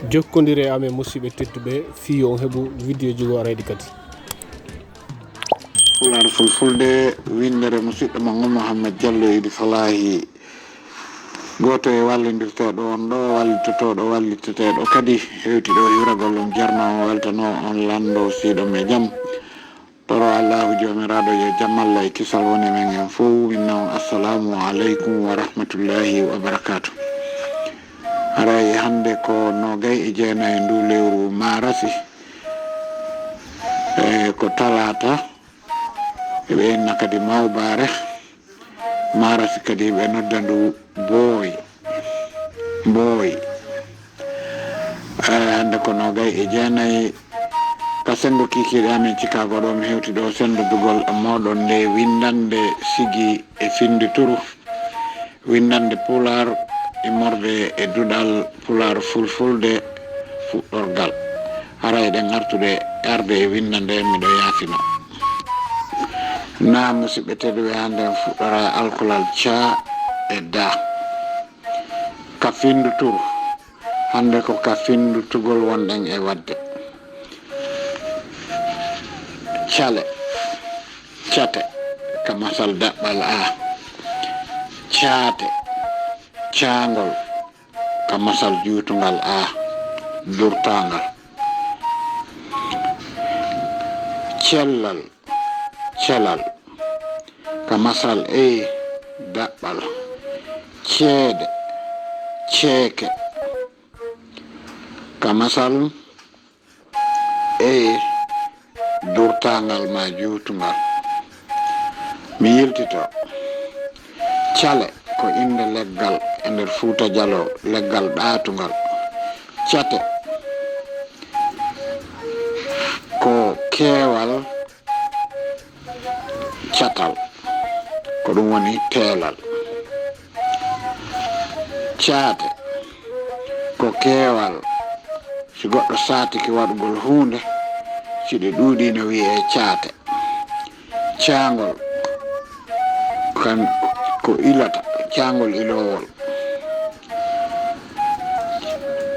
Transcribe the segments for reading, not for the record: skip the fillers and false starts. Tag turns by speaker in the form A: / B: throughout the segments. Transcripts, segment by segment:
A: jokkodire amen musidɓe tedduɓe fi on heɓu vidéo ji warayde kadi
B: Pular fulfulde windere musidɗo mon Mouhamed Diallo Idi Salahi goto e wallodirteɗo on ɗo wallitotoɗo walliteteɗo kadi hewtiɗo hiwragol ɗum jarno weltano on lando siɗo me jaam toro allahu jomiraɗo yo jaam Allah e kisal woni men en fo minna on assalamu aleykum wa rahmatullahi wa barakatuh. Haray hande ko nogay e jeenayi ndu lewru marasi ko talata ɓe enna kadi mawbare marasi kadi ɓe nodda ndu booy hande ko nogay e jeenayi ka sengo kikiɗe amen Chicago ɗo mi hewti ɗo sendudugol moɗon nde windande sigi e finde turu windande pular immorde e duɗal pular fulfulde fuɗɗorgal haray ɗen arde e windande miɗo yaafino na musidɓe tedduɓe hande en fuɗɗora alkolal ca e da ka findu turu hande ko ka findu tugol wonɗen e wadde cate ka masal daɓɓal a caate caangol ka masal juutungal a durtangal celal ka masal e daɓɓal ceeke ka masal e durtangal ma juutungal mi yiltito cale ko inde leggal e nder Fuuta Jallo leggal ɗaatugal cate ko keewal catal ko ɗum woni teelal caate ko keewal si goɗɗo saatiki waɗugol hunde si ɗe ɗuuɗi no wiye caate caangol ko ilata caangol ilowol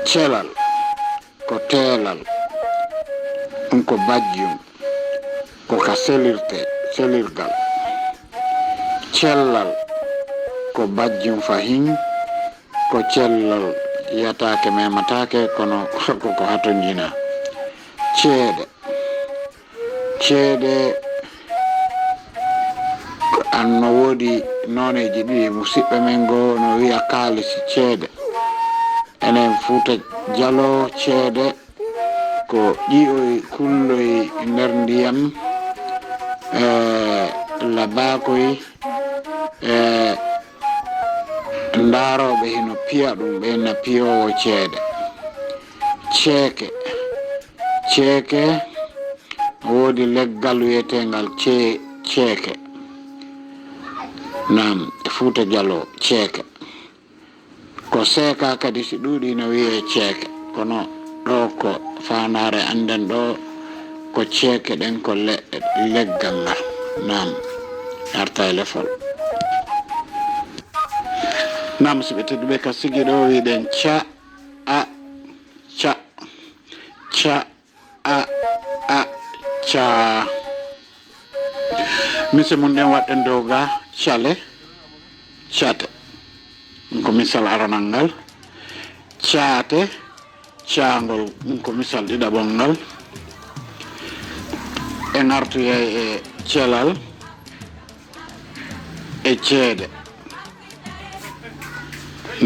B: celal ko teelal ɗum ko bajjum ko ka selirgal cellal ko bajjum fahin ko cellal yatake mematake kono koko hatojina ceede an no woodi noneji ɗiɗi musidɓe men go no wiya kaalisi ceede enen Fuuta Jallo ceede ko ƴi'oy kulloy nder ndiyam labakoy ndaaroɓe hino piya ɗum ɓe na piyowo ceede ceeke woodi leggal wiyetengal ceeke nam Fuuta Jallo ceeke ko seeka kadi si ɗuuɗi no wiye ceeke kono ɗo ko fanare anden ɗo ko ceeke ɗen ko leggal ngal nam arta e lefol nam so ɓe tedduɓe ka sigi ɗo wiɗen ca mise mum ɗen waɗɗen dow ga cate ko misal aranal ngal caate caangol ko misal ɗiɗaɓol ngal e gartoyay e celal e ceede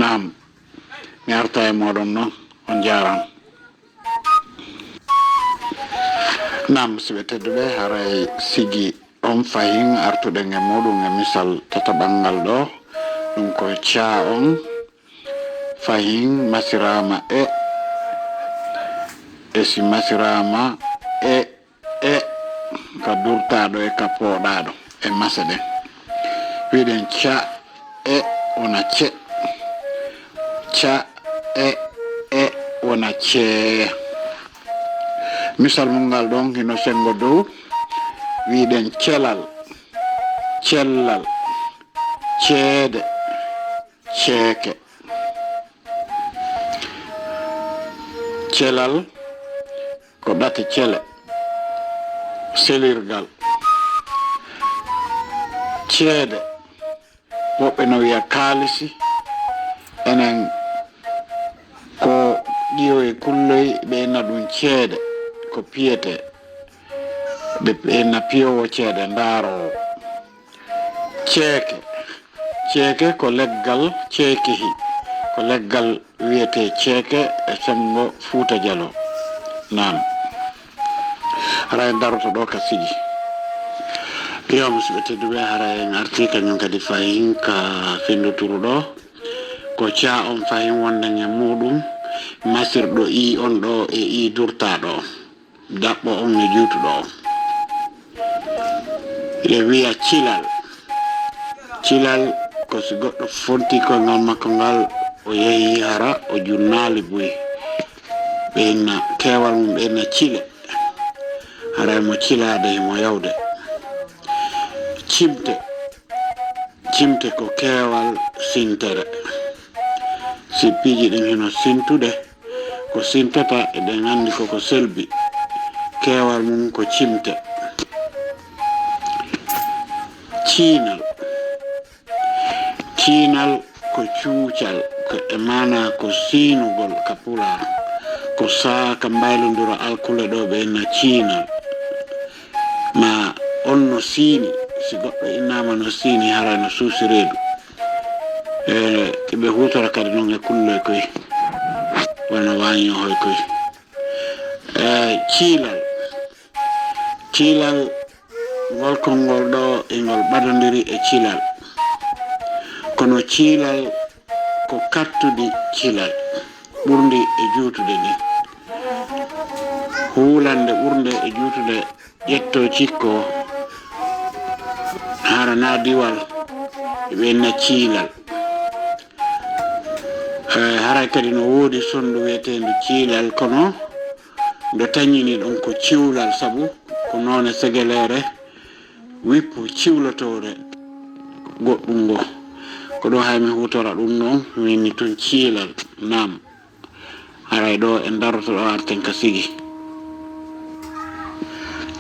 B: nam mi arta e moɗon noon on jaram nam siɓe tedduɓe haray sigi on fahin artuɗen e muɗum e misal tataɓal ngal ɗo ɗum ko ca on fahin masirama e si masirama e ka durtaɗo e ka pooɗaɗo e mase ɗen wiɗen ca e wona ce ca e wona cee misal mum ngal ɗon hino sengo dow wiɗen cellal ceede ceeke celal ko ɗate cele selirgal ceede woɓɓe no wiya kaalisi enen ko ƴiyoye kulloy ɓeyna ɗum ceede ko piyete ɓeyna piyowo ceede ndaarowo ceeke ko leggal ceekehi ko leggal wiyete ceeke e sengo Fuuta Jallo nan haray daroto ɗo ka sigi yo musidɓe tedduɓe haray en arti kañum kadi fayin ka fendoturu ɗo ko ca on fayin wonden e muɗum masirɗo i on ɗo e i durtaɗo daɓɓo on e juutuɗo on e wiya cilal ko si goɗɗo fonti koyngal makko ngal o yehi hara o junnali buy ɓeyna kewal mum ɓeyna cile haray mo cilade mo yawde cimte ko keewal sintere sippiiji ɗin hino sintude ko sintata eɗen anndi koko selbi keewal mum ko cimte ciinal ko cuucal ko e mana ko siinugol ka pulaar ko saaka mbaylodira alkule ɗo ɓeyna ciinal ma on no siini si goɗɗo innama no siini haray no suusi reedu ɓe hutora kadi noon e kulloy koy wona wañohoy koy ciilal ngol konngol ɗo e ngol ɓadodiri e cilal kono ciilal ko kattuɗi cilal ɓurdi e juutude ni huulande ɓurde e juutude ƴetto cikko harana diwal ɓenna ciilal haray kadi no woodi sondu wiyetendu ciilal kono ndo tañini ɗon ko ciwlal sabu ko noone segelere wippu ciwlotore goɗɗum ngo ko ɗo haymi hutora ɗum noon minni tun ciilal nam haray ɗo en daroto ɗo arten ka sigi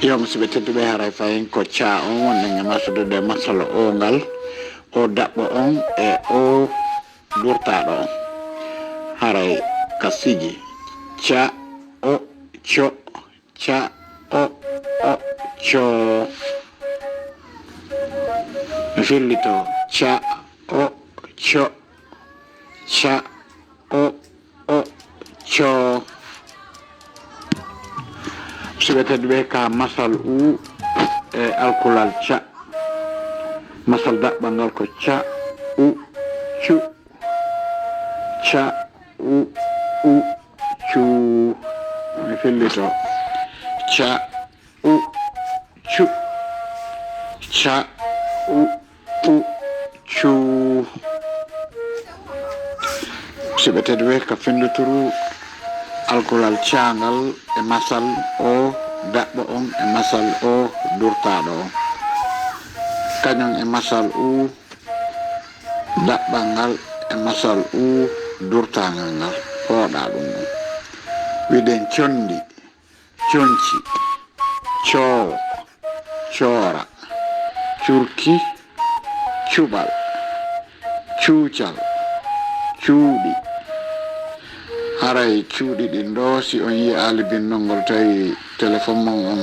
B: yo musidɓe tedduɓe haray fayin ko ca on wonnen e masudude masala o ngal o daɓɓo on e o durtaɗo on haray ka sigi ca o co ca o co mi fillito ca o co ca o co musidɓe tedduɓe ka masal u e alkulal ca masal daɓɓal ngal ko ca u cu ca u cu mi fillito ca u cu ca u cu musidɓe tedduɓe ka fenduturu alkulal caangal e masal o daɓɓo on e masal o durtaɗo on kañum e masal u daɓɓal ngal e masal u durtagal ngal hooɗa ɗum ɗum wiɗen condi conci coowo coora curki cuɓal cuucal cuuɗi haray cuuɗi ɗin ɗo si on yi alibinnol ngol tawi téléphone mon on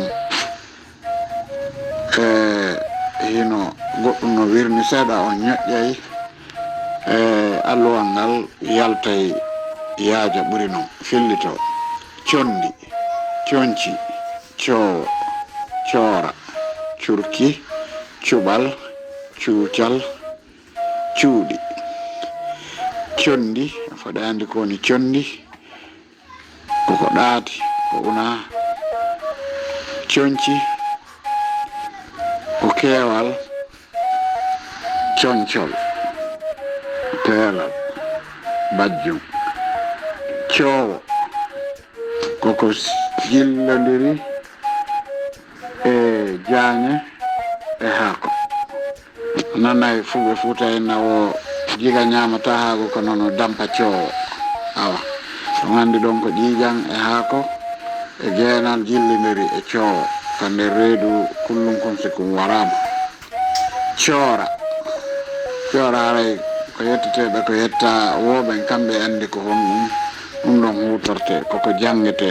B: hino goɗɗum no wirni seeɗa on ñoƴƴay alluwal ngal yaltay yaaja ɓuri noon fillito condi conci coowo coora curki cuɓal cuucal cuuɗi condi foɗa andi ko woni condi koko ɗaati ko una conci ko keewal concol teelal bajjum coowo koko jillodiri e jaañe e haako nanayi Fuuta en nawo jiga ñamata haako ko noon dampa coowo awa so andi ɗon ko ƴiiƴan e haako e jeenal jillidiri e coowo ka nder reedu kullum kon si kum warama coora haray ko yetteteɓe ko yetta woɓen kamɓe andi ko hon ɗum ɗon hutorte koko jangete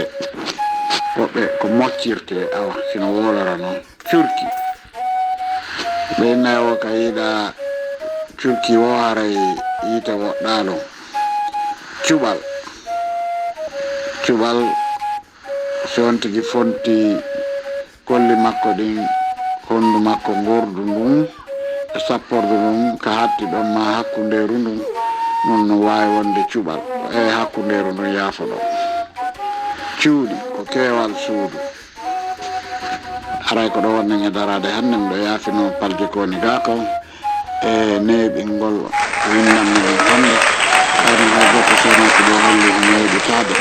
B: woɓɓe ko moccirte awa sino wolora noon curki ɓeynayi o ka yiiɗa curki wo haray yiite woɗɗalo cuɓal so on tigi fonti kolli makko ɗin hondu makko gordu ndun e sapporde mum ka hatti ɗon ma hakkunderu ndun non no wawi wonde cuɓal e hakkunderu ndun yaafo ɗon cuuɗi ko keewal suudu aray ko ɗo wonne darade hannde miɗo yaafino palje koni ga ko e neeɓingol windam men hannde hayno hay goto sonaki ɗo holli neeɓitade